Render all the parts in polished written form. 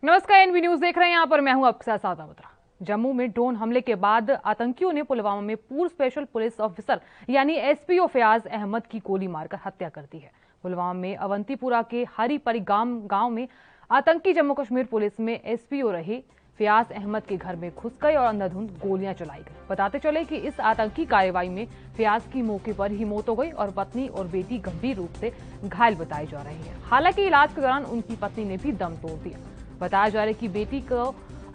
नमस्कार, N V news देख रहे हैं। यहाँ पर मैं हूं आपके साथ सादा बत्रा। जम्मू में ड्रोन हमले के बाद आतंकियों ने पुलवामा में पूर्व स्पेशल पुलिस ऑफिसर यानी एसपीओ फयाज अहमद की गोली मारकर हत्या कर दी है। पुलवामा में अवंतीपुरा के हरीपरी गांव में आतंकी जम्मू कश्मीर पुलिस में एसपीओ रहे फयाज अहमद के घर में घुस गए और अंधाधुंध गोलियां चलाई गई। बताते चले कि इस आतंकी कार्रवाई में फयाज की मौके पर ही मौत हो गई और पत्नी और बेटी गंभीर रूप से घायल बताई जा रही है। हालांकि इलाज के दौरान उनकी पत्नी ने भी दम तोड़ दिया। बताया जा रहा है कि बेटी को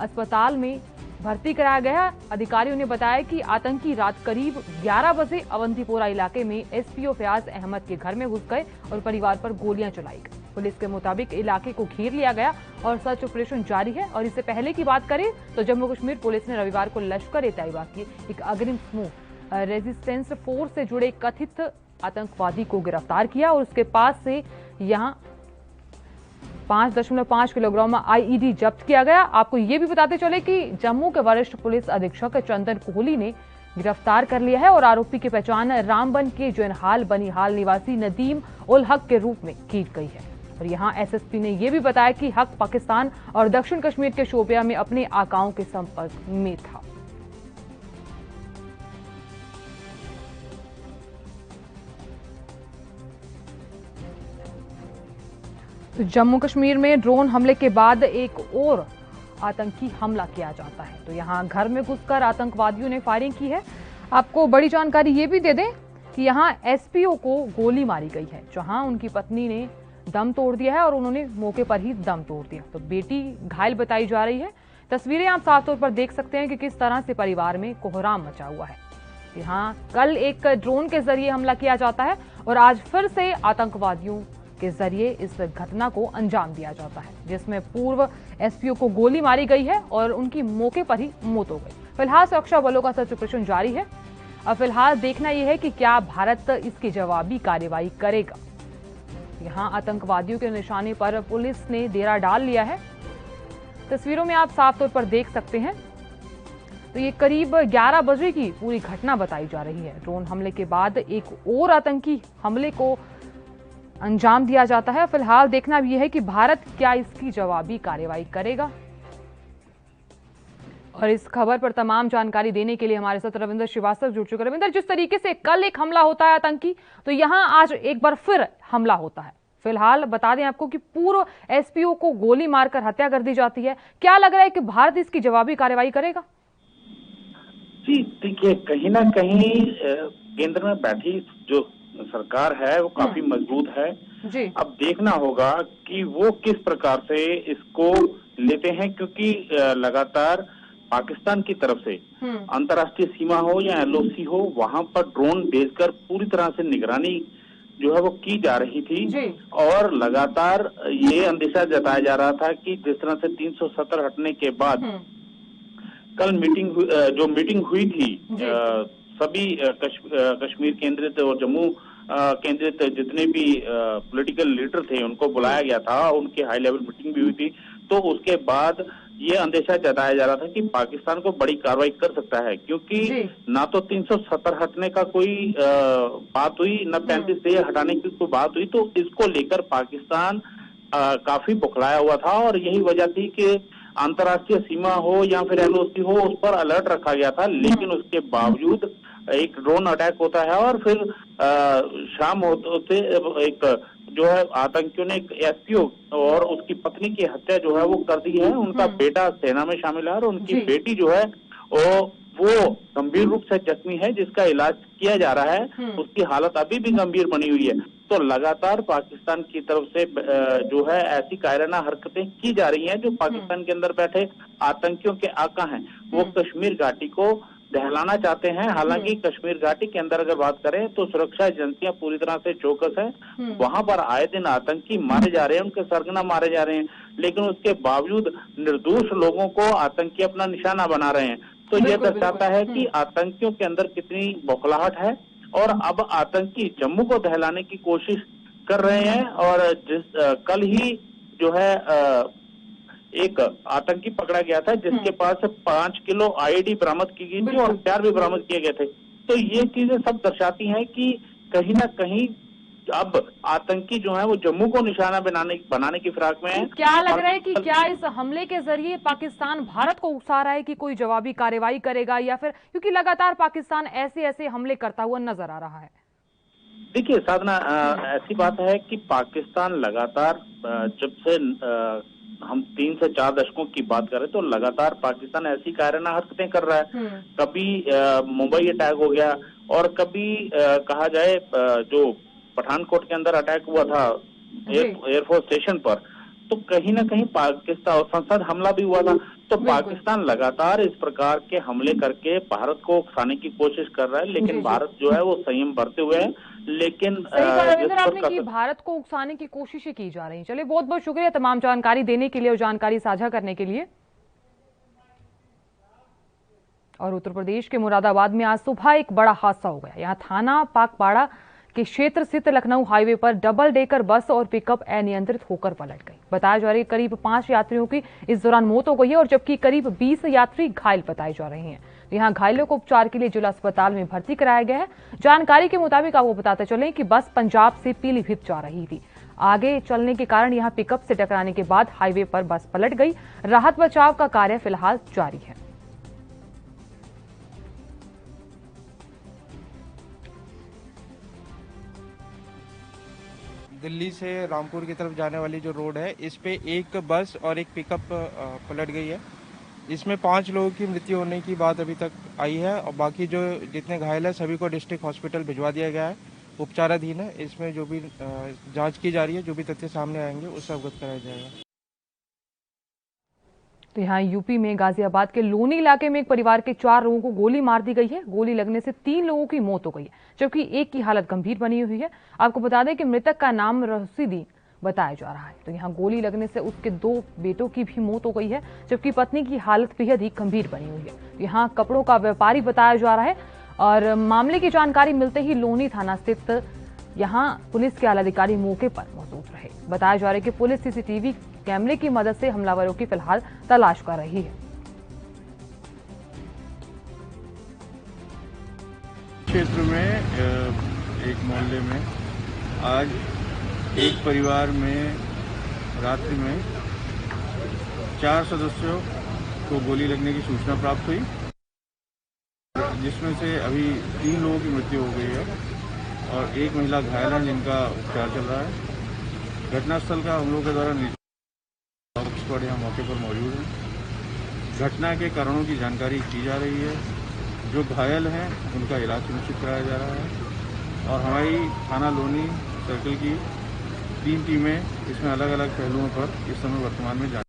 अस्पताल में भर्ती कराया गया। अधिकारियों ने बताया कि आतंकी रात करीब 11 बजे अवंतीपोरा इलाके में एसपीओ फयाज अहमद के घर में घुस गए और परिवार पर गोलियां चलाई गई। पुलिस के मुताबिक इलाके को घेर लिया गया और सर्च ऑपरेशन जारी है। और इससे पहले की बात करें तो जम्मू कश्मीर पुलिस ने रविवार को लश्कर-ए-तैयबा के एक अग्रिम समूह रेजिस्टेंस फोर्स से जुड़े कथित आतंकवादी को गिरफ्तार किया और उसके पास से यहां 5.5 किलोग्राम आईईडी जब्त किया गया। आपको ये भी बताते चले कि जम्मू के वरिष्ठ पुलिस अधीक्षक चंदन कोहली ने गिरफ्तार कर लिया है और आरोपी की पहचान रामबन के जोनहाल बनिहाल निवासी नदीम उल हक के रूप में की गई है। और यहां एसएसपी ने यह भी बताया कि हक पाकिस्तान और दक्षिण कश्मीर के शोपियां में अपने आकाओं के संपर्क में था। तो जम्मू कश्मीर में ड्रोन हमले के बाद एक और आतंकी हमला किया जाता है। तो यहां घर में घुसकर आतंकवादियों ने फायरिंग की है। आपको बड़ी जानकारी ये भी दे दें कि यहां एसपीओ को गोली मारी गई है, जहां उनकी पत्नी ने दम तोड़ दिया है और उन्होंने मौके पर ही दम तोड़ दिया। तो बेटी घायल बताई जा रही है। तस्वीरें आप साफ तौर पर देख सकते हैं कि किस तरह से परिवार में कोहराम मचा हुआ है। यहाँ कल एक ड्रोन के जरिए हमला किया जाता है और आज फिर से आतंकवादियों के जरिए इस घटना को अंजाम दिया जाता है, जिसमें पूर्व एसपीओ को गोली मारी गई है और उनकी मौके पर ही मौत हो गई। फिलहाल सुरक्षा बलों का सर्च ऑपरेशन जारी है। अब फिलहाल देखना यह है कि क्या भारत इसकी जवाबी कार्रवाई करेगा। यहां आतंकवादियों के निशाने पर पुलिस ने डेरा डाल लिया है। तस्वीरों में आप साफ तौर पर देख सकते हैं। तो ये करीब 11 बजे की पूरी घटना बताई जा रही है। ड्रोन हमले के बाद एक और आतंकी हमले को अंजाम दिया जाता है। फिलहाल देखना भी यह है कि भारत क्या इसकी जवाबी कार्रवाई करेगा। और इस खबर पर तमाम जानकारी देने के लिए हमारे साथ रविंद्र श्रीवास्तव जुड़ चुके। रविंद्र, जिस तरीके से कल एक हमला होता है आतंकी, तो यहां आज एक बार फिर हमला होता है। फिलहाल बता दें आपको कि पूर्व एसपीओ को गोली मारकर हत्या कर दी जाती है। क्या लग रहा है कि भारत इसकी जवाबी कार्रवाई करेगा? जी देखिए, कहीं ना कहीं केंद्र में बैठी जो सरकार है वो काफी मजबूत है जी। अब देखना होगा कि वो किस प्रकार से इसको लेते हैं, क्योंकि लगातार पाकिस्तान की तरफ से अंतर्राष्ट्रीय सीमा हो या एलओसी हो, वहां पर ड्रोन भेजकर पूरी तरह से निगरानी जो है वो की जा रही थी। और लगातार ये अंदेशा जताया जा रहा था कि जिस तरह से 370 हटने के बाद कल मीटिंग हुई थी, सभी कश्मीर केंद्रित और जम्मू केंद्रित जितने भी पॉलिटिकल लीडर थे उनको बुलाया गया था, उनकी हाई लेवल मीटिंग भी हुई थी। तो उसके बाद ये अंदेशा जताया जा रहा था कि पाकिस्तान को बड़ी कार्रवाई कर सकता है, क्योंकि ना तो 370 हटने का कोई बात हुई, न 35 से हटाने की कोई बात हुई। तो इसको लेकर पाकिस्तान काफी बौखलाया हुआ था और यही वजह थी कि अंतर्राष्ट्रीय सीमा हो या फिर एलओसी हो, उस पर अलर्ट रखा गया था। लेकिन उसके बावजूद एक ड्रोन अटैक होता है और फिर शाम होते एक जो है आतंकियों ने एक एसपीओ और उसकी पत्नी की हत्या जो है वो कर दी है। उनका बेटा सेना में शामिल है और उनकी बेटी जो है वो गंभीर रूप से जख्मी है, जिसका इलाज किया जा रहा है। उसकी हालत अभी भी गंभीर बनी हुई है। तो लगातार पाकिस्तान की तरफ से जो है ऐसी कायराना हरकतें की जा रही हैं जो पाकिस्तान के अंदर बैठे आतंकियों के आका हैं, वो कश्मीर घाटी को दहलाना चाहते हैं। हालांकि कश्मीर घाटी के अंदर अगर बात करें तो सुरक्षा एजेंसियां पूरी तरह से चौकस है। वहां पर आए दिन आतंकी मारे जा रहे हैं, उनके सरगना मारे जा रहे हैं, लेकिन उसके बावजूद निर्दोष लोगों को आतंकी अपना निशाना बना रहे हैं। तो यह दर्शाता है कि आतंकियों के अंदर कितनी बौखलाहट है और अब आतंकी जम्मू को दहलाने की कोशिश कर रहे हैं। और कल ही जो है एक आतंकी पकड़ा गया था जिसके पास 5 किलो आईडी बरामद की गई थी और हथियार भी बरामद किए गए थे। तो ये चीजें सब दर्शाती हैं कि कहीं ना कहीं अब आतंकी जो है वो जम्मू को निशाना बनाने की फिराक में है। क्या लग रहा है कि क्या इस हमले के जरिए पाकिस्तान भारत को उकसा रहा है कि कोई जवाबी कार्रवाई करेगा, या फिर क्योंकि लगातार पाकिस्तान ऐसे ऐसे हमले करता हुआ नजर आ रहा है? देखिए साधना, ऐसी बात है कि पाकिस्तान लगातार जब से हम 3 से 4 दशकों की बात करें तो लगातार पाकिस्तान ऐसी कायराना हरकतें कर रहा है। कभी मुंबई अटैक हो गया, और कभी कहा जाए जो पठानकोट के अंदर अटैक हुआ था एयरफोर्स स्टेशन पर, तो कहीं ना कहीं पाकिस्तान संसद हमला भी हुआ था। तो पाकिस्तान लगातार इस प्रकार के हमले करके भारत को उकसाने की कोशिश कर रहा है, लेकिन भारत जो है वो संयम बरते हुए है। लेकिन आपने की भारत को उकसाने की कोशिशें की जा रही। चलिए, बहुत बहुत शुक्रिया तमाम जानकारी देने के लिए और जानकारी साझा करने के लिए। और उत्तर प्रदेश के मुरादाबाद में आज सुबह एक बड़ा हादसा हो गया। यहाँ थाना पाकपाड़ा के क्षेत्र स्थित लखनऊ हाईवे पर डबल डेकर बस और पिकअप अनियंत्रित होकर पलट गई। बताया जा रहा है करीब 5 यात्रियों की इस दौरान मौत हो गई है और जबकि करीब 20 यात्री घायल बताए जा रहे हैं। यहाँ घायलों को उपचार के लिए जिला अस्पताल में भर्ती कराया गया है। जानकारी के मुताबिक आपको बताते चले कि बस पंजाब से पीलीभीत जा रही थी। आगे चलने के कारण यहाँ पिकअप से टकराने के बाद हाईवे पर बस पलट गई। राहत बचाव का कार्य फिलहाल जारी है। दिल्ली से रामपुर की तरफ जाने वाली जो रोड है, इस पे एक बस और एक पिकअप पलट गई है। इसमें 5 लोगों की मृत्यु होने की बात अभी तक आई है और बाकी जो जितने घायल है सभी को डिस्ट्रिक्ट हॉस्पिटल भिजवा दिया गया है, उपचाराधीन है। इसमें जो भी जांच की जा रही है, जो भी तथ्य सामने आएंगे उससे अवगत कराया जाएगा। तो यहाँ यूपी में गाजियाबाद के लोनी इलाके में एक परिवार के 4 लोगों को गोली मार दी गई है। गोली लगने से 3 लोगों की मौत हो गई है, जबकि एक की हालत गंभीर बनी हुई है। आपको बता दें कि मृतक का नाम रशीदी बताया जा रहा है। तो यहाँ गोली लगने से उसके 2 बेटों की भी मौत हो गई है, जबकि पत्नी की हालत बेहद ही गंभीर बनी हुई है। तो यहाँ कपड़ों का व्यापारी बताया जा रहा है और मामले की जानकारी मिलते ही लोनी थाना स्थित यहाँ पुलिस के आला अधिकारी मौके पर मौजूद रहे। बताया जा रहा है कि पुलिस सीसीटीवी कैमरे की मदद से हमलावरों की फिलहाल तलाश कर रही है। क्षेत्र में एक मोहल्ले में आज एक परिवार में रात्रि में 4 सदस्यों को गोली लगने की सूचना प्राप्त हुई, जिसमें से अभी 3 लोगों की मृत्यु हो गई है और एक महिला घायल है जिनका उपचार चल रहा है। घटनास्थल का हम लोग के द्वारा एक्सपर्ट यहाँ मौके पर मौजूद है। घटना के कारणों की जानकारी की जा रही है। जो घायल हैं उनका इलाज सुनिश्चित कराया जा रहा है और हमारी थाना लोनी सर्कल की 3 टीमें इसमें अलग अलग पहलुओं पर इस समय वर्तमान में जारी।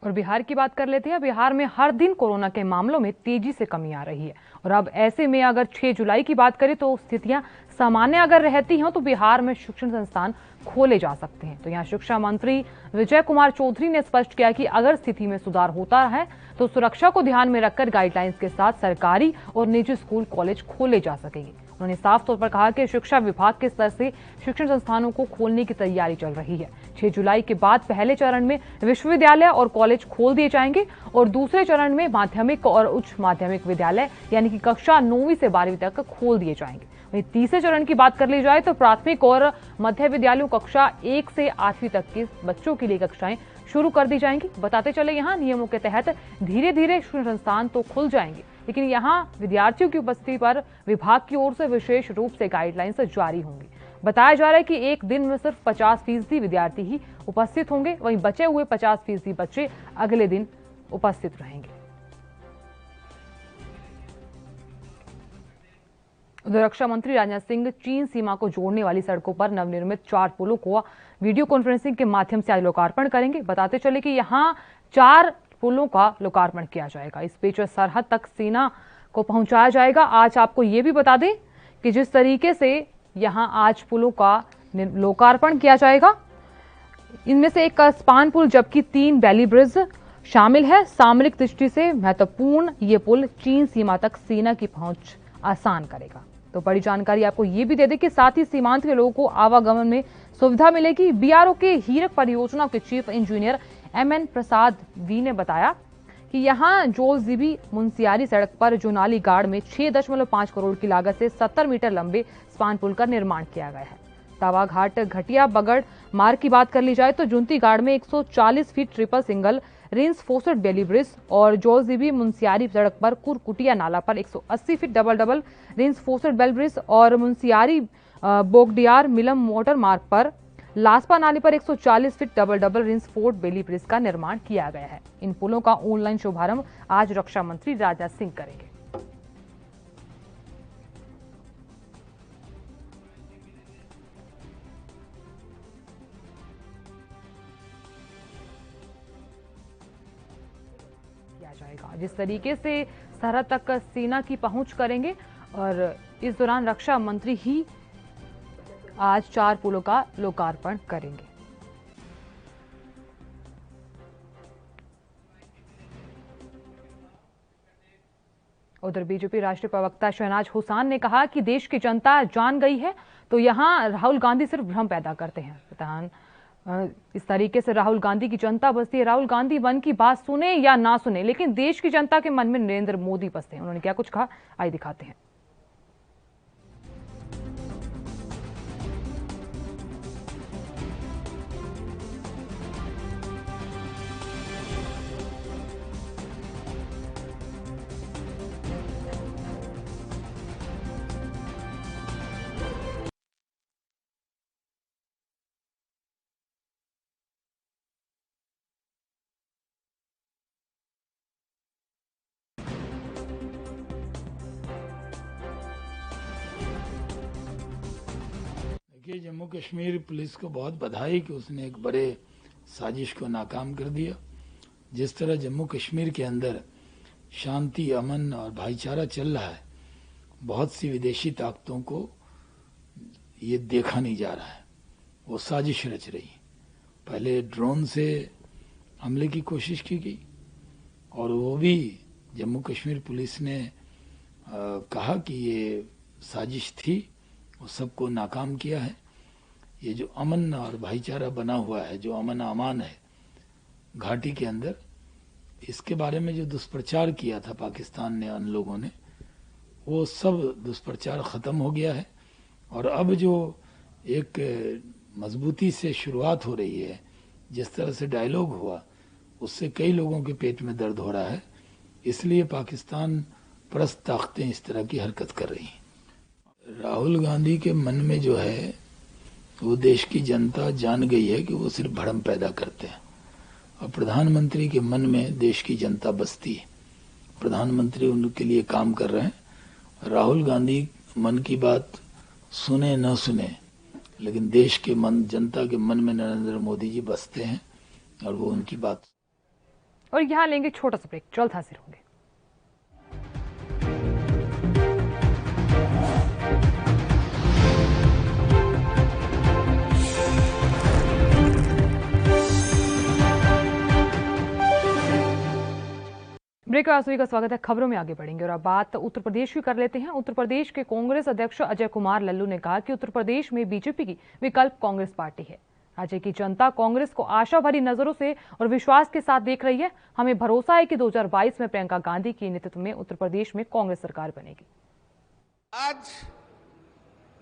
और बिहार की बात कर लेते हैं। बिहार में हर दिन कोरोना के मामलों में तेजी से कमी आ रही है और अब ऐसे में अगर 6 जुलाई की बात करें तो स्थितियां सामान्य अगर रहती हैं तो बिहार में शिक्षण संस्थान खोले जा सकते हैं। तो यहाँ शिक्षा मंत्री विजय कुमार चौधरी ने स्पष्ट किया कि अगर स्थिति में सुधार होता है तो सुरक्षा को ध्यान में रखकर गाइडलाइंस के साथ सरकारी और निजी स्कूल कॉलेज खोले जा सकेंगे। उन्होंने साफ तौर पर कहा कि शिक्षा विभाग के स्तर से शिक्षण संस्थानों को खोलने की तैयारी चल रही है। 6 जुलाई के बाद पहले चरण में विश्वविद्यालय और कॉलेज खोल दिए जाएंगे और दूसरे चरण में माध्यमिक और उच्च माध्यमिक विद्यालय यानी कि कक्षा 9वीं से 12वीं तक खोल दिए जाएंगे। वहीं तीसरे चरण की बात कर ली जाए तो प्राथमिक और मध्य विद्यालयों कक्षा 1 से 8वीं तक के बच्चों के लिए कक्षाएं शुरू कर दी जाएंगी। बताते चले यहाँ नियमों के तहत धीरे धीरे शिक्षण संस्थान तो खुल जाएंगे, लेकिन यहाँ विद्यार्थियों की उपस्थिति पर विभाग की ओर से विशेष रूप से गाइडलाइंस जारी होंगी। बताया जा रहा है कि एक दिन में सिर्फ 50% विद्यार्थी ही उपस्थित होंगे, वहीं बचे हुए 50% बच्चे अगले दिन उपस्थित रहेंगे। उधर रक्षा मंत्री राजनाथ सिंह चीन सीमा को जोड़ने वाली सड़कों पर नवनिर्मित 4 पुलों को वीडियो कॉन्फ्रेंसिंग के माध्यम से आज लोकार्पण करेंगे। बताते चले कि यहाँ 4 पुलों का लोकार्पण किया जाएगा। इस बीच सरहद तक सेना को पहुंचाया जाएगा। आज आपको ये भी बता दें कि जिस तरीके से यहाँ आज पुलों का लोकार्पण किया जाएगा, इनमें से एक स्पान पुल जबकि 3 बैली ब्रिज शामिल है। सामरिक दृष्टि से महत्वपूर्ण ये पुल चीन सीमा तक सेना की पहुंच आसान करेगा। तो बड़ी जानकारी आपको ये भी दे दें कि साथ ही सीमांत के लोगों को आवागमन में सुविधा मिलेगी। बीआरओ के हीरक परियोजना के chief engineer MN Prasad V ने बताया कि यहाँ जोलजीबी मुंसियारी सड़क पर जोनाली गाड़ में 6.5 करोड़ की लागत से 70 मीटर लंबे स्पान पुल का निर्माण किया गया है। तावा घाट घटिया बगड़ मार्ग की बात कर ली जाए तो जुंती गाड़ में 140 feet triple single reinforced Bailey bridge और जोजीबी मुंसियारी सड़क पर कुरकुटिया नाला पर 180 feet double reinforced Bailey bridge और मुंसियारी बोगडियार मिलम मोटर मार्ग पर लासपा नाले पर 140 फीट डबल रेंसफोर्स्ड बेली ब्रिज का निर्माण किया गया है। इन पुलों का ऑनलाइन शुभारंभ आज रक्षा मंत्री राजनाथ सिंह करेंगे। जाएगा जिस तरीके से सरहद तक सेना की पहुंच करेंगे और इस दौरान रक्षा मंत्री ही आज 4 पुलों का लोकार्पण करेंगे। उधर बीजेपी राष्ट्रीय प्रवक्ता शहनाज हुसैन ने कहा कि देश की जनता जान गई है तो यहां राहुल गांधी सिर्फ भ्रम पैदा करते हैं। इस तरीके से राहुल गांधी की जनता बसती है। राहुल गांधी मन की बात सुने या ना सुने, लेकिन देश की जनता के मन में नरेंद्र मोदी बसते हैं। उन्होंने क्या कुछ कहा, आइए दिखाते हैं। देखिए, जम्मू कश्मीर पुलिस को बहुत बधाई कि उसने एक बड़े साजिश को नाकाम कर दिया। जिस तरह जम्मू कश्मीर के अंदर शांति, अमन और भाईचारा चल रहा है, बहुत सी विदेशी ताकतों को ये देखा नहीं जा रहा है। वो साजिश रच रही है। पहले ड्रोन से हमले की कोशिश की गई और वो भी जम्मू कश्मीर पुलिस ने कहा कि ये साजिश थी, वो सबको नाकाम किया है। ये जो अमन और भाईचारा बना हुआ है, जो अमन अमान है घाटी के अंदर, इसके बारे में जो दुष्प्रचार किया था पाकिस्तान ने, उन लोगों ने, वो सब दुष्प्रचार खत्म हो गया है। और अब जो एक मजबूती से शुरुआत हो रही है, जिस तरह से डायलॉग हुआ, उससे कई लोगों के पेट में दर्द हो रहा है। इसलिए पाकिस्तान परस्त ताकतें इस तरह की हरकत कर रही हैं। राहुल गांधी के मन में जो है, वो देश की जनता जान गई है कि वो सिर्फ भ्रम पैदा करते हैं। और प्रधानमंत्री के मन में देश की जनता बसती है। प्रधानमंत्री उनके लिए काम कर रहे हैं। राहुल गांधी मन की बात सुने न सुने, लेकिन देश के मन, जनता के मन में नरेंद्र मोदी जी बसते हैं और वो उनकी बात। और यहाँ लेंगे छोटा सा ब्रेक, जल्द हाजिर होंगे। ब्रेक में आप सभी का स्वागत है। खबरों में आगे बढ़ेंगे और अब बात उत्तर प्रदेश की कर लेते हैं। उत्तर प्रदेश के कांग्रेस अध्यक्ष अजय कुमार लल्लू ने कहा कि उत्तर प्रदेश में बीजेपी की विकल्प कांग्रेस पार्टी है। राज्य की जनता कांग्रेस को आशा भरी नजरों से और विश्वास के साथ देख रही है। हमें भरोसा है कि 2022 में प्रियंका गांधी के नेतृत्व में उत्तर प्रदेश में कांग्रेस सरकार बनेगी। आज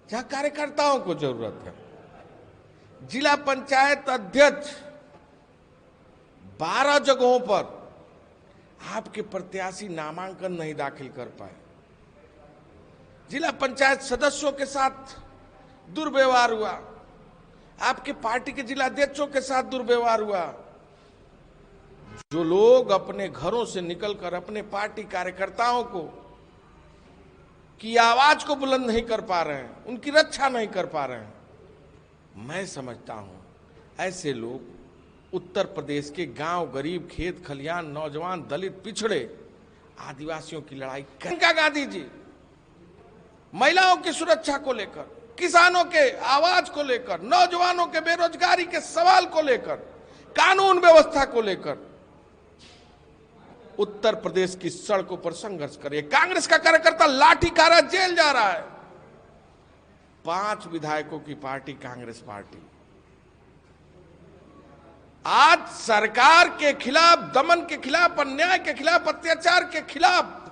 जहां कार्यकर्ताओं को जरूरत है, जिला पंचायत अध्यक्ष 12 जगहों पर आपके प्रत्याशी नामांकन नहीं दाखिल कर पाए, जिला पंचायत सदस्यों के साथ दुर्व्यवहार हुआ, आपके पार्टी के जिला अध्यक्षों के साथ दुर्व्यवहार हुआ। जो लोग अपने घरों से निकलकर अपने पार्टी कार्यकर्ताओं को की आवाज को बुलंद नहीं कर पा रहे हैं, उनकी रक्षा नहीं कर पा रहे हैं, मैं समझता हूं ऐसे लोग उत्तर प्रदेश के गांव, गरीब, खेत खलियान, नौजवान, दलित, पिछड़े, आदिवासियों की लड़ाई प्रियंका गांधी जी महिलाओं की सुरक्षा को लेकर, किसानों के आवाज को लेकर, नौजवानों के बेरोजगारी के सवाल को लेकर, कानून व्यवस्था को लेकर उत्तर प्रदेश की सड़कों पर संघर्ष करिए। कांग्रेस का कार्यकर्ता लाठीकारा जेल जा रहा है। 5 विधायकों की पार्टी कांग्रेस पार्टी आज सरकार के खिलाफ, दमन के खिलाफ, अन्याय के खिलाफ, अत्याचार के खिलाफ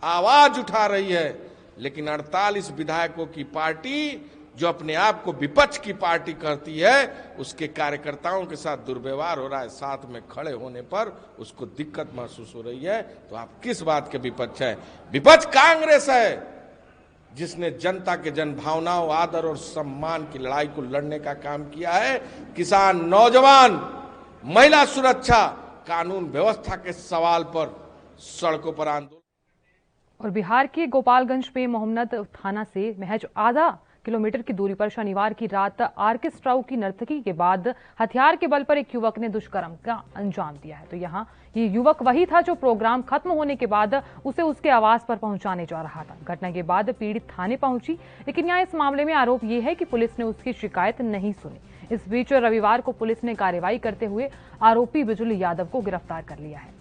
आवाज उठा रही है, लेकिन 48 विधायकों की पार्टी जो अपने आप को विपक्ष की पार्टी कहती है उसके कार्यकर्ताओं के साथ दुर्व्यवहार हो रहा है, साथ में खड़े होने पर उसको दिक्कत महसूस हो रही है, तो आप किस बात के विपक्ष है? विपक्ष कांग्रेस है जिसने जनता के जन भावनाओं, आदर और सम्मान की लड़ाई को लड़ने का काम किया है। किसान, नौजवान, महिला सुरक्षा, कानून व्यवस्था के सवाल पर सड़कों पर आंदोलन। और बिहार के गोपालगंज में मोहम्मद थाना से महज आधा किलोमीटर की दूरी पर शनिवार की रात आर्केस्ट्राओं की नर्तकी के बाद हथियार के बल पर एक युवक ने दुष्कर्म का अंजाम दिया है। तो यहाँ ये युवक वही था जो प्रोग्राम खत्म होने के बाद उसे उसके आवास पर पहुंचाने जा रहा था। घटना के बाद पीड़ित थाने पहुंची, लेकिन यहाँ इस मामले में आरोप ये है कि पुलिस ने उसकी शिकायत नहीं सुनी। इस बीच रविवार को पुलिस ने कार्रवाई करते हुए आरोपी बिजुल यादव को गिरफ्तार कर लिया है।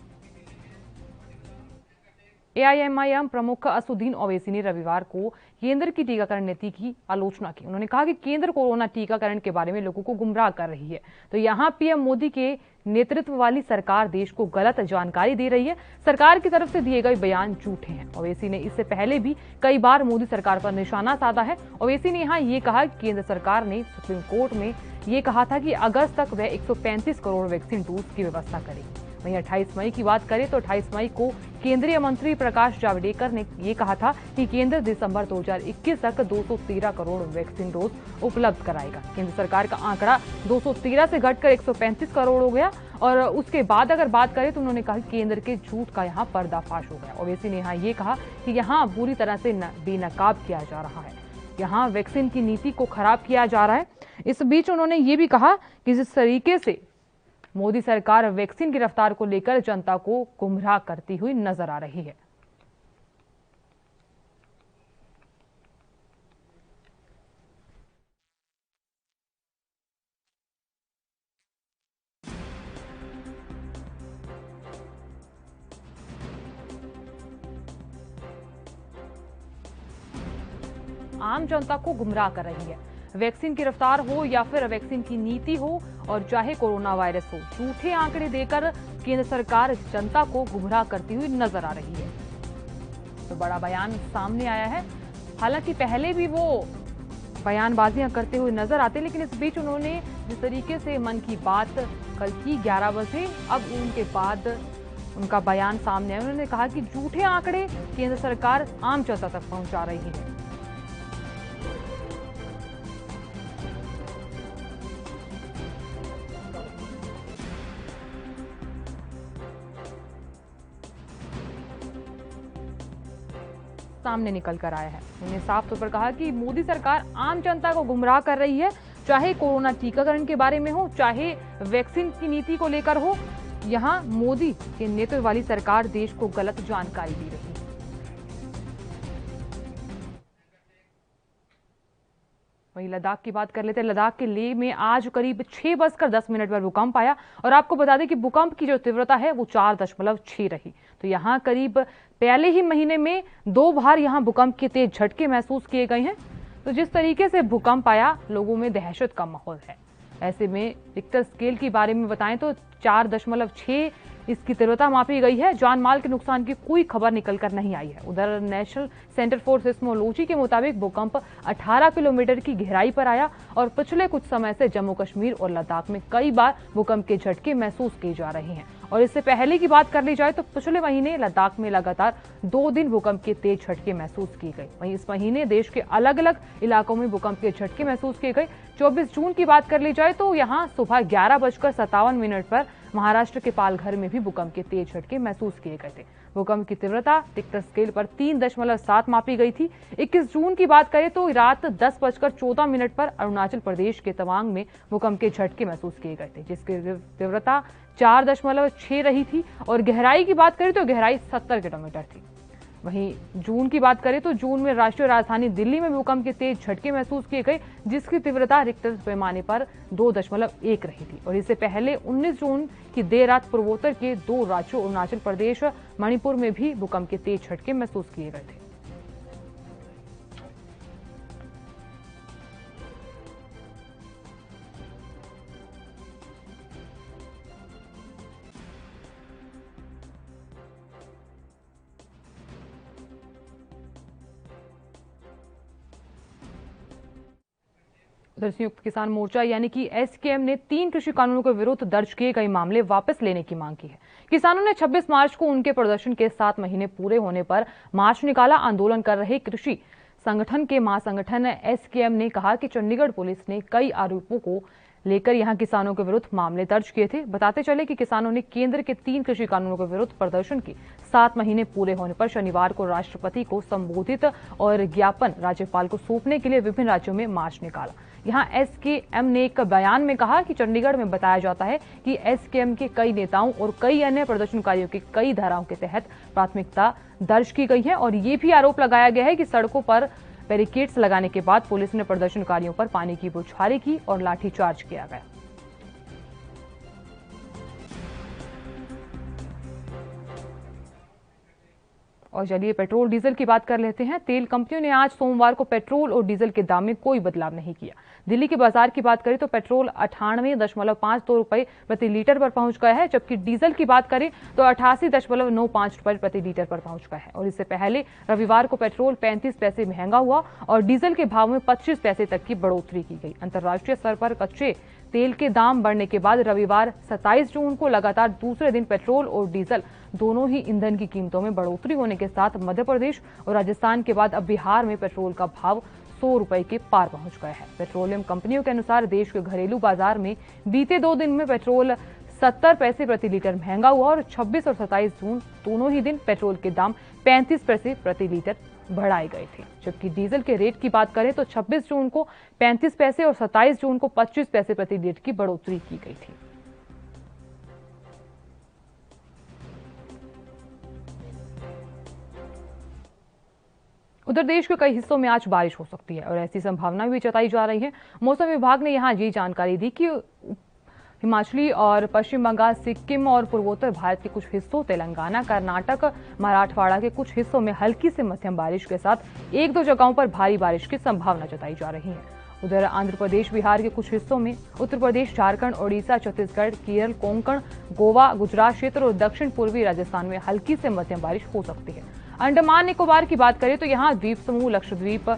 एआईएमआईएम प्रमुख असुद्दीन ओवैसी ने रविवार को केंद्र की टीकाकरण नीति की आलोचना की। उन्होंने कहा कि केंद्र कोरोना टीकाकरण के बारे में लोगों को गुमराह कर रही है। तो यहाँ पीएम मोदी के नेतृत्व वाली सरकार देश को गलत जानकारी दे रही है। सरकार की तरफ से दिए गए बयान झूठे हैं। ओवैसी ने इससे पहले भी कई बार मोदी सरकार पर निशाना साधा है। ओवैसी ने यहाँ ये कहा कि केंद्र सरकार ने सुप्रीम कोर्ट में ये कहा था कि अगस्त तक वह 135 करोड़ वैक्सीन डोज की व्यवस्था करेगी। वहीं 28 मई की बात करें तो 28 मई को केंद्रीय मंत्री प्रकाश जावड़ेकर ने ये कहा था कि केंद्र दिसंबर 2021 तक 213 करोड़ वैक्सीन डोज उपलब्ध कराएगा। केंद्र सरकार का आंकड़ा 213 से घटकर 135 करोड़ हो गया। और उसके बाद अगर बात करें तो उन्होंने कहा कि केंद्र के झूठ का यहाँ पर्दाफाश हो गया। ओवैसी ने यहाँ ये कहा कि यहाँ बुरी तरह से बेनकाब किया जा रहा है, यहाँ वैक्सीन की नीति को खराब किया जा रहा है। इस बीच उन्होंने ये भी कहा कि जिस तरीके से मोदी सरकार वैक्सीन की रफ्तार को लेकर जनता को गुमराह करती हुई नजर आ रही है। आम जनता को गुमराह कर रही है। वैक्सीन की रफ्तार हो या फिर वैक्सीन की नीति हो और चाहे कोरोना वायरस हो, झूठे आंकड़े देकर केंद्र सरकार जनता को गुमराह करती हुई नजर आ रही है। तो बड़ा बयान सामने आया है। हालांकि पहले भी वो बयानबाजियां करते हुए नजर आते, लेकिन इस बीच उन्होंने जिस तरीके से मन की बात कल की 11 बजे, अब उनके बाद उनका बयान सामने आया। उन्होंने कहा कि झूठे आंकड़े केंद्र सरकार आम जनता तक पहुंचा रही है। सामने निकल कर आया है। उन्होंने साफ तौर पर कहा कि मोदी सरकार आम जनता को गुमराह कर रही है, चाहे कोरोना टीकाकरण के बारे में हो, चाहे वैक्सीन की नीति को लेकर हो। यहां मोदी के नेतृत्व वाली सरकार देश को गलत जानकारी दे रही है। वहीं लद्दाख की बात कर लेते हैं। लद्दाख के लेह में आज करीब 6:10 पर भूकंप आया और आपको बता दें कि भूकंप की जो तीव्रता है वो 4.6 रही। तो यहाँ करीब पहले ही महीने में 2 बार यहाँ भूकंप के तेज झटके महसूस किए गए हैं। तो जिस तरीके से भूकंप आया, लोगों में दहशत का माहौल है। ऐसे में रिक्टर स्केल के बारे में बताएं तो 4.6 इसकी तीव्रता मापी गई है। जान माल के नुकसान की कोई खबर निकलकर नहीं आई है। उधर नेशनल सेंटर फॉर सिस्मोलॉजी के मुताबिक भूकंप 18 किलोमीटर की गहराई पर आया और पिछले कुछ समय से जम्मू कश्मीर और लद्दाख में कई बार भूकंप के झटके महसूस किए जा रहे हैं। और इससे पहले की बात कर ली जाए तो पिछले महीने लद्दाख में लगातार 2 दिन भूकंप के तेज झटके महसूस किए गए। वहीं इस महीने देश के अलग अलग इलाकों में भूकंप के झटके महसूस किए गए। 24 जून की बात कर ली जाए तो यहाँ सुबह 11:57 पर महाराष्ट्र के पालघर में भी भूकंप के तेज झटके महसूस किए गए थे। भूकंप की तीव्रता रिक्टर स्केल पर 3.7 मापी गई थी। 21 जून की बात करें तो रात 10:14 पर अरुणाचल प्रदेश के तवांग में भूकंप के झटके महसूस किए गए थे, जिसकी तीव्रता 4.6 रही थी। और गहराई की बात करें तो गहराई 70 किलोमीटर थी। वहीं जून की बात करें तो जून में राष्ट्रीय राजधानी दिल्ली में भूकंप के तेज झटके महसूस किए गए, जिसकी तीव्रता रिक्टर पैमाने पर 2.1 रही थी। और इससे पहले 19 जून की देर रात पूर्वोत्तर के 2 राज्यों अरुणाचल प्रदेश, मणिपुर में भी भूकंप के तेज झटके महसूस किए गए थे। उधर संयुक्त किसान मोर्चा यानी कि एसकेएम ने 3 कृषि कानूनों के विरुद्ध दर्ज किए गए मामले वापस लेने की मांग की है। किसानों ने 26 मार्च को उनके प्रदर्शन के 7 महीने पूरे होने पर मार्च निकाला। आंदोलन कर रहे कृषि संगठन के महासंगठन एसकेएम ने कहा कि चंडीगढ़ पुलिस ने कई आरोपों को लेकर यहां किसानों के विरुद्ध मामले दर्ज किए थे। बताते चले कि किसानों ने केंद्र के 3 कृषि कानूनों के विरुद्ध प्रदर्शन के 7 महीने पूरे होने पर शनिवार को राष्ट्रपति को संबोधित और ज्ञापन राज्यपाल को सौंपने के लिए विभिन्न राज्यों में मार्च निकाला। यहां एसकेएम ने एक बयान में कहा कि चंडीगढ़ में बताया जाता है कि एसकेएम के कई नेताओं और कई अन्य प्रदर्शनकारियों की कई धाराओं के तहत प्राथमिकता दर्ज की गई है और ये भी आरोप लगाया गया है कि सड़कों पर बैरिकेड्स लगाने के बाद पुलिस ने प्रदर्शनकारियों पर पानी की बौछारें की और लाठीचार्ज किया गया। और चलिए पेट्रोल डीजल की बात कर लेते हैं। तेल कंपनियों ने आज सोमवार को पेट्रोल और डीजल के दाम में कोई बदलाव नहीं किया। दिल्ली के बाजार की बात करें तो पेट्रोल 98.52 रुपए प्रति लीटर पर पहुंच गया है, जबकि डीजल की बात करें तो 88.95 रुपए प्रति लीटर पर पहुंच गया है। और इससे पहले रविवार को पेट्रोल 35 पैसे महंगा हुआ और डीजल के भाव में 25 पैसे तक की बढ़ोतरी की गई। अंतर्राष्ट्रीय स्तर पर कच्चे तेल के दाम बढ़ने के बाद रविवार 27 जून को लगातार दूसरे दिन पेट्रोल और डीजल दोनों ही ईंधन की कीमतों में बढ़ोतरी होने के साथ मध्य प्रदेश और राजस्थान के बाद अब बिहार में पेट्रोल का भाव 100 रुपए के पार पहुंच गया है। पेट्रोलियम कंपनियों के अनुसार देश के घरेलू बाजार में बीते 2 दिन में पेट्रोल 70 पैसे प्रति लीटर महंगा हुआ और 26 और 27 जून दोनों ही दिन पेट्रोल के दाम 35 पैसे प्रति लीटर बढ़ाए गए थे। जबकि डीजल के रेट की बात करें तो 26 जून को 35 पैसे और 27 जून को 25 पैसे प्रति लीटर की बढ़ोतरी की गई थी। उधर देश के कई हिस्सों में आज बारिश हो सकती है और ऐसी संभावना भी जताई जा रही है। मौसम विभाग ने यहां ये जानकारी दी कि हिमाचली और पश्चिम बंगाल, सिक्किम और पूर्वोत्तर भारत के कुछ हिस्सों, तेलंगाना, कर्नाटक, मराठवाड़ा के कुछ हिस्सों में हल्की से मध्यम बारिश के साथ 1-2 जगहों पर भारी बारिश की संभावना जताई जा रही है। उधर आंध्र प्रदेश, बिहार के कुछ हिस्सों में, उत्तर प्रदेश, झारखंड, ओडिशा, छत्तीसगढ़, केरल, कोंकण, गोवा, गुजरात क्षेत्र और दक्षिण पूर्वी राजस्थान में हल्की से मध्यम बारिश हो सकती है। अंडमान निकोबार की बात करें तो यहाँ द्वीप समूह, लक्षद्वीप,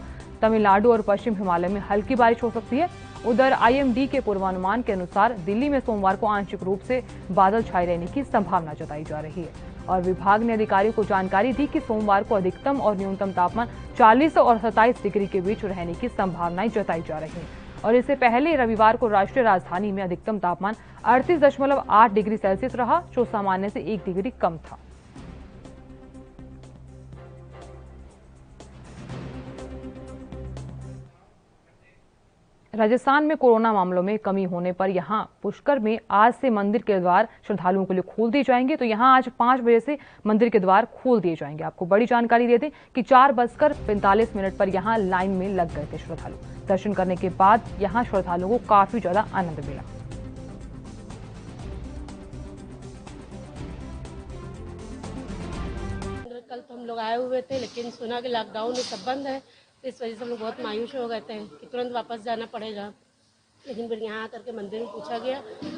तमिलनाडु और पश्चिम हिमालय में हल्की बारिश हो सकती है। उधर आईएमडी के पूर्वानुमान के अनुसार दिल्ली में सोमवार को आंशिक रूप से बादल छाए रहने की संभावना जताई जा रही है और विभाग ने अधिकारियों को जानकारी दी कि सोमवार को अधिकतम और न्यूनतम तापमान 40 और 27 डिग्री के बीच रहने की संभावनाएं जताई जा रही है। और इससे पहले रविवार को राष्ट्रीय राजधानी में अधिकतम तापमान 38.8 डिग्री सेल्सियस रहा, जो सामान्य से 1 डिग्री कम था। राजस्थान में कोरोना मामलों में कमी होने पर यहां पुष्कर में आज से मंदिर के द्वार श्रद्धालुओं के लिए खोल दिए जाएंगे। तो यहां आज 5 बजे से मंदिर के द्वार खोल दिए जाएंगे। आपको बड़ी जानकारी दे दें कि 4:45 पर यहां लाइन में लग गए थे श्रद्धालु। दर्शन करने के बाद यहां श्रद्धालुओं को काफी ज्यादा आनंद मिला। कल तो हम लोग आए हुए थे, लेकिन सुना कि लॉकडाउन में सब बंद है, तो इस वजह से हम लोग बहुत मायूस हो गए थे कि तुरंत वापस जाना पड़ेगा। लेकिन फिर यहाँ आकर के मंदिर में पूछा गया,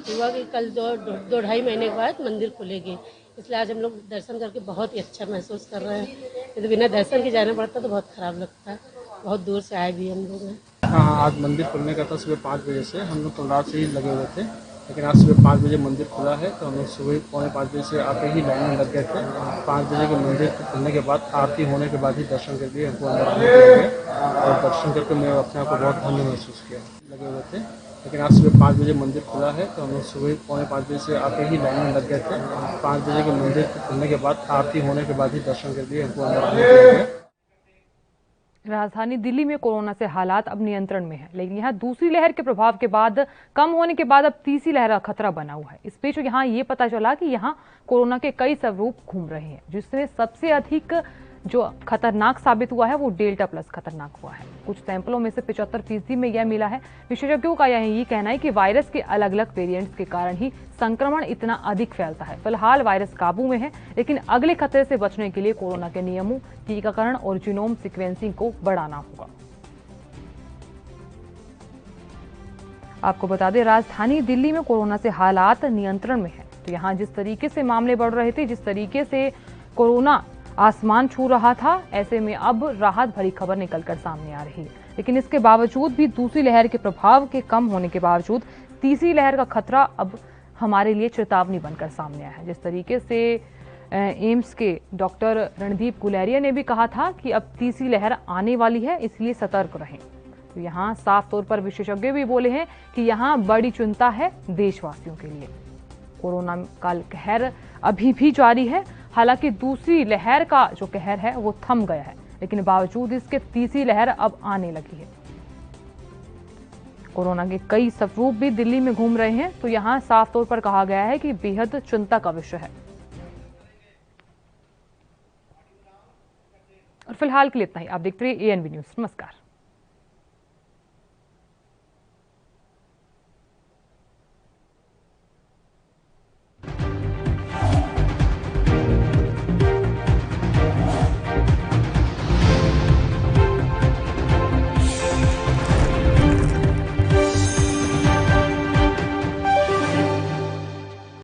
हुआ कि कल 2-2.5 महीने के बाद मंदिर खुलेगी, इसलिए आज हम लोग दर्शन करके बहुत ही अच्छा महसूस कर रहे हैं। तो बिना दर्शन के जाना पड़ता तो बहुत ख़राब लगता है, बहुत दूर से आए भी हम लोग हैं। हाँ, आज मंदिर खुलने का था सुबह 5 बजे से। हम लोग तो रात से ही लगे हुए थे, लेकिन आज सुबह 5 बजे मंदिर खुला है, तो हम लोग सुबह 4:45 बजे से आते ही लाइन में लग गए थे। 5 बजे के मंदिर खुलने के बाद आरती होने के बाद ही दर्शन के लिए हमको अंदर आने दिया गया और दर्शन करके मैं अपने आप को बहुत धन्य महसूस किया। लगे हुए थे, लेकिन आज सुबह 5 बजे मंदिर खुला है, तो हम लोग सुबह 4:45 बजे से आते ही लाइन में लग गए थे। 5 बजे के मंदिर खुलने के बाद आरती होने के बाद ही दर्शन के लिए हमको अंदर आने दिया गया। राजधानी दिल्ली में कोरोना से हालात अब नियंत्रण में है, लेकिन यहाँ दूसरी लहर के प्रभाव के बाद कम होने के बाद अब तीसरी लहर का खतरा बना हुआ है। इस बीच यहाँ ये पता चला कि यहाँ कोरोना के कई स्वरूप घूम रहे हैं, जिसमें सबसे अधिक जो खतरनाक साबित हुआ है वो डेल्टा प्लस खतरनाक हुआ है। कुछ सैंपलों में से 75% में यह मिला है। विशेषज्ञों का ये कहना है कि वायरस के अलग अलग वेरिएंट्स के कारण ही संक्रमण इतना अधिक फैलता है। फिलहाल वायरस काबू में है, लेकिन अगले खतरे से बचने के लिए कोरोना के नियमों, टीकाकरण और जीनोम सीक्वेंसिंग को बढ़ाना होगा। आपको बता दें, राजधानी दिल्ली में कोरोना से हालात नियंत्रण में है। तो यहाँ जिस तरीके से मामले बढ़ रहे थे, जिस तरीके से कोरोना आसमान छू रहा था, ऐसे में अब राहत भरी खबर निकलकर सामने आ रही है। लेकिन इसके बावजूद भी दूसरी लहर के प्रभाव के कम होने के बावजूद तीसरी लहर का खतरा अब हमारे लिए चेतावनी बनकर सामने आया है। जिस तरीके से एम्स के डॉक्टर रणदीप गुलेरिया ने भी कहा था कि अब तीसरी लहर आने वाली है, इसलिए सतर्क रहें। तो यहाँ साफ तौर पर विशेषज्ञ भी बोले हैं कि यहाँ बड़ी चिंता है देशवासियों के लिए। कोरोना का कहर अभी भी जारी है, हालांकि दूसरी लहर का जो कहर है वो थम गया है, लेकिन बावजूद इसके तीसरी लहर अब आने लगी है। कोरोना के कई स्वरूप भी दिल्ली में घूम रहे हैं, तो यहाँ साफ तौर पर कहा गया है कि बेहद चिंता का विषय है। और फिलहाल के लिए इतना ही। आप देखते रहिए ANV न्यूज। नमस्कार।